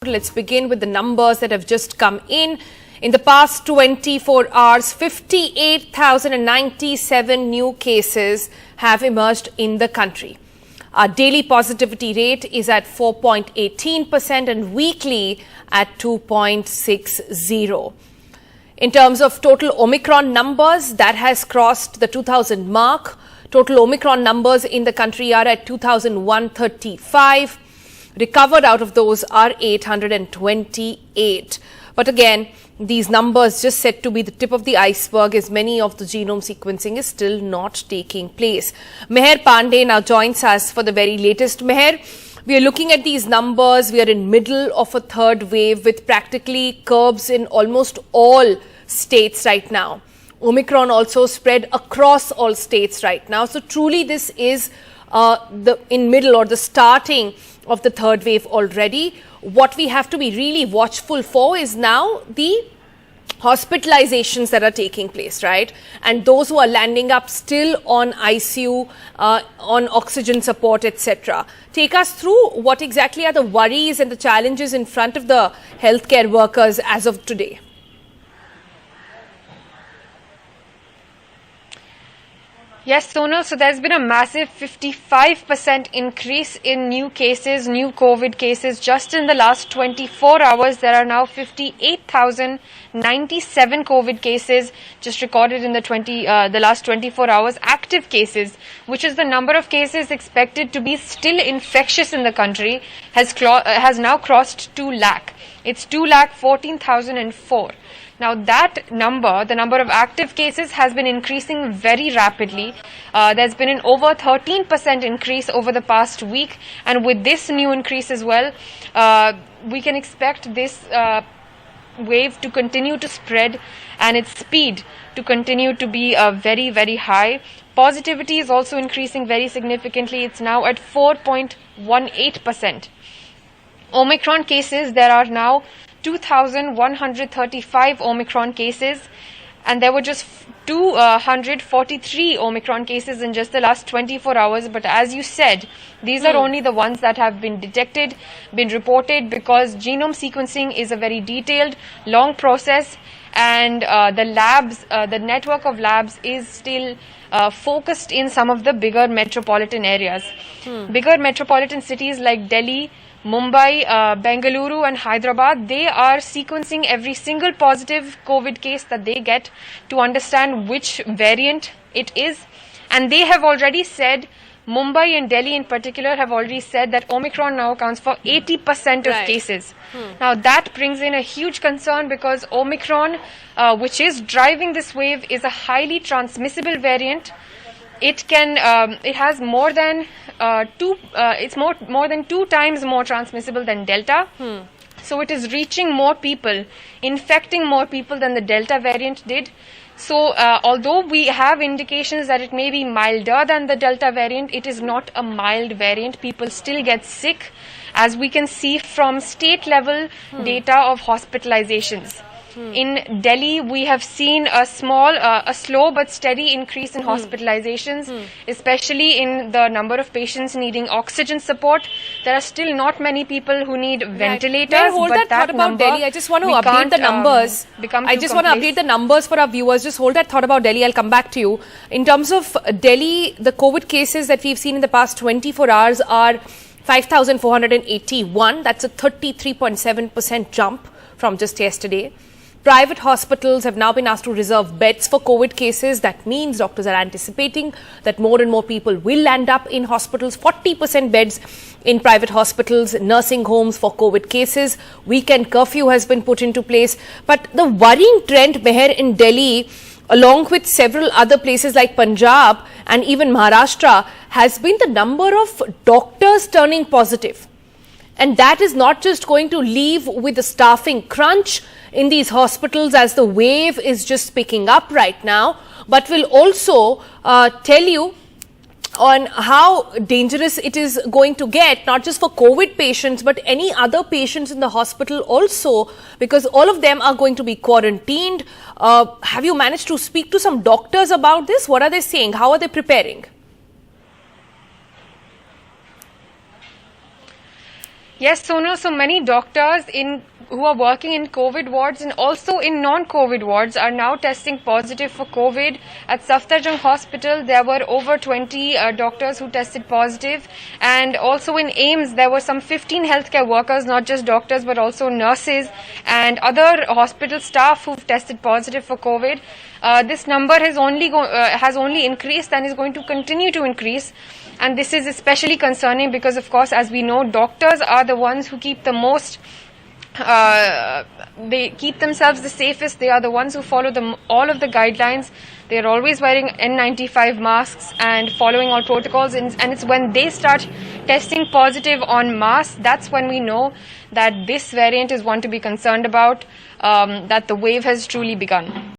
hospital. Let's begin with the numbers that have just come in. In the past 24 hours, 58,097 new cases have emerged in the country. Our daily positivity rate is at 4.18% and weekly at 2.60. In terms of total Omicron numbers, that has crossed the 2,000 mark. Total Omicron numbers in the country are at 2,135. Recovered out of those are 828. But again, these numbers just said to be the tip of the iceberg, as many of the genome sequencing is still not taking place. Meher Pandey now joins us for the very latest. Meher, we are looking at these numbers. We are in middle of a third wave with practically curbs in almost all states right now. Omicron also spread across all states right now. So truly this is the starting of the third wave already. What we have to be really watchful for is now the hospitalizations that are taking place, right? And those who are landing up still on ICU, on oxygen support, etc. Take us through what exactly are the worries and the challenges in front of the healthcare workers as of today. Yes, Sonal, so there's been a massive 55% increase in new cases, new COVID cases. Just in the last 24 hours, there are now 58,097 COVID cases just recorded in the last 24 hours. Active cases, which is the number of cases expected to be still infectious in the country, has now crossed 2 lakh. It's 2,14,004. Now that number, the number of active cases, has been increasing very rapidly. There's been an over 13% increase over the past week, and with this new increase as well, we can expect this wave to continue to spread and its speed to continue to be very, very high. Positivity is also increasing very significantly. It's now at 4.18%. Omicron cases, there are now 2,135 Omicron cases, and there were just 243 Omicron cases in just the last 24 hours. But as you said, these are only the ones that have been detected, been reported, because genome sequencing is a very detailed, long process, and the labs, the network of labs is still focused in some of the bigger metropolitan areas. Bigger metropolitan cities like Delhi, Mumbai, Bengaluru and Hyderabad, they are sequencing every single positive COVID case that they get to understand which variant it is. And they have already said, Mumbai and Delhi in particular have already said that Omicron now accounts for 80% of cases. Now that brings in a huge concern, because Omicron, which is driving this wave, is a highly transmissible variant. It can, it has more than more than 2 times more transmissible than Delta. So it is reaching more people, infecting more people than the Delta variant did. So although we have indications that it may be milder than the Delta variant, it is not a mild variant. People still get sick, as we can see from state level data of hospitalizations. In Delhi, we have seen a slow but steady increase in hospitalizations, especially in the number of patients needing oxygen support. There are still not many people who need ventilators. May I hold that thought about Delhi? I just want to update the numbers. I just want to update the numbers for our viewers. Just hold that thought about Delhi. I'll come back to you. In terms of Delhi, the COVID cases that we've seen in the past 24 hours are 5,481. That's a 33.7% jump from just yesterday. Private hospitals have now been asked to reserve beds for COVID cases. That means doctors are anticipating that more and more people will land up in hospitals. 40% beds in private hospitals, nursing homes for COVID cases. Weekend curfew has been put into place. But the worrying trend, Meher, in Delhi, along with several other places like Punjab and even Maharashtra, has been the number of doctors turning positive. And that is not just going to leave with a staffing crunch in these hospitals as the wave is just picking up right now, but will also tell you on how dangerous it is going to get, not just for COVID patients, but any other patients in the hospital also, because all of them are going to be quarantined. Have you managed to speak to some doctors about this? What are they saying? How are they preparing? Yes, Sonu. So many doctors who are working in COVID wards and also in non-COVID wards are now testing positive for COVID. At Safdarjung Hospital, there were over 20 doctors who tested positive, and also in AIMS, there were some 15 healthcare workers, not just doctors but also nurses and other hospital staff who've tested positive for COVID. This number has only increased and is going to continue to increase. And this is especially concerning because, of course, as we know, doctors are the ones who keep the most, they keep themselves the safest. They are the ones who follow all of the guidelines. They are always wearing N95 masks and following all protocols. And it's when they start testing positive en masse, that's when we know that this variant is one to be concerned about, that the wave has truly begun.